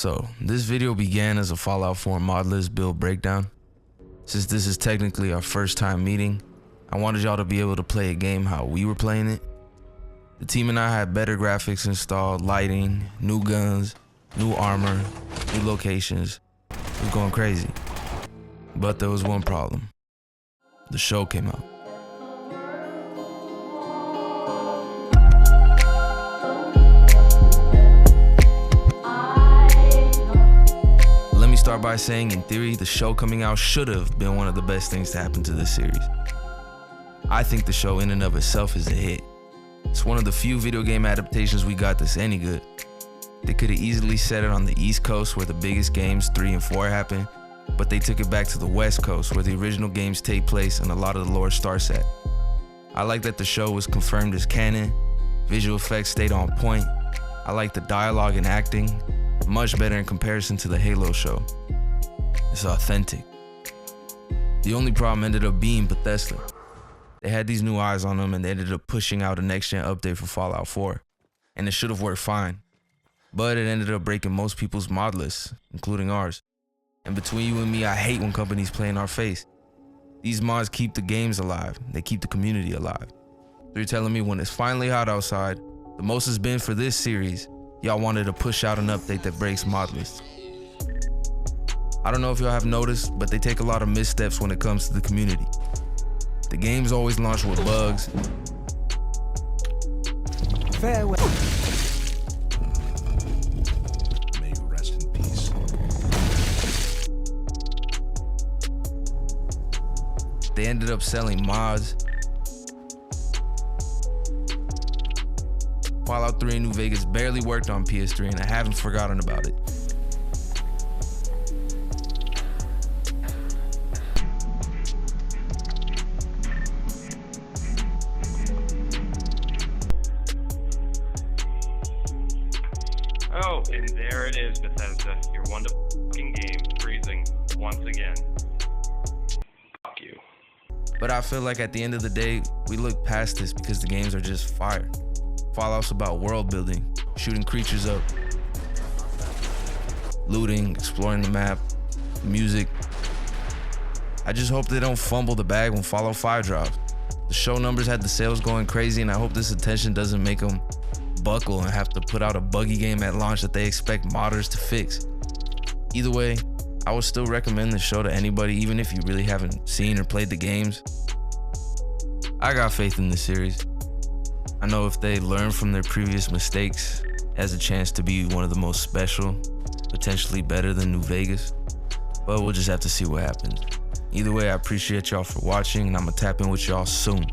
So, this video began as a Fallout 4 mod list build breakdown. Since this is technically our first time meeting, I wanted y'all to be able to play a game how we were playing it. The team and I had better graphics installed, lighting, new guns, new armor, new locations. It was going crazy. But there was one problem. The show came out. Let me start by saying, in theory, the show coming out should have been one of the best things to happen to this series. I think the show in and of itself is a hit. It's one of the few video game adaptations we got that's any good. They could have easily set it on the East Coast where the biggest games 3 and 4 happen, but they took it back to the West Coast where the original games take place and a lot of the lore starts at. I like that the show was confirmed as canon, visual effects stayed on point. I like the dialogue and acting, much better in comparison to the Halo show. It's authentic. The only problem ended up being Bethesda. They had these new eyes on them and they ended up pushing out a next-gen update for Fallout 4. And it should have worked fine. But it ended up breaking most people's mod lists, including ours. And between you and me, I hate when companies play in our face. These mods keep the games alive. They keep the community alive. So you're telling me when it's finally hot outside, the most it's been for this series, y'all wanted to push out an update that breaks mod lists. I don't know if y'all have noticed, but they take a lot of missteps when it comes to the community. The games always launch with bugs. Farewell. May you rest in peace. They ended up selling mods. Fallout 3 in New Vegas barely worked on PS3 and I haven't forgotten about it. Oh, and there it is, Bethesda. Your wonderful fucking game freezing once again. Fuck you. But I feel like at the end of the day, we look past this because the games are just fire. Fallout's about world building, shooting creatures up, looting, exploring the map, music. I just hope they don't fumble the bag when Fallout 5 drops. The show numbers had the sales going crazy and I hope this attention doesn't make them buckle and have to put out a buggy game at launch that they expect modders to fix. Either way, I would still recommend the show to anybody, even if you really haven't seen or played the games. I got faith in this series. I know if they learn from their previous mistakes, it has a chance to be one of the most special, potentially better than New Vegas, but we'll just have to see what happens. Either way, I appreciate y'all for watching and I'm gonna tap in with y'all soon.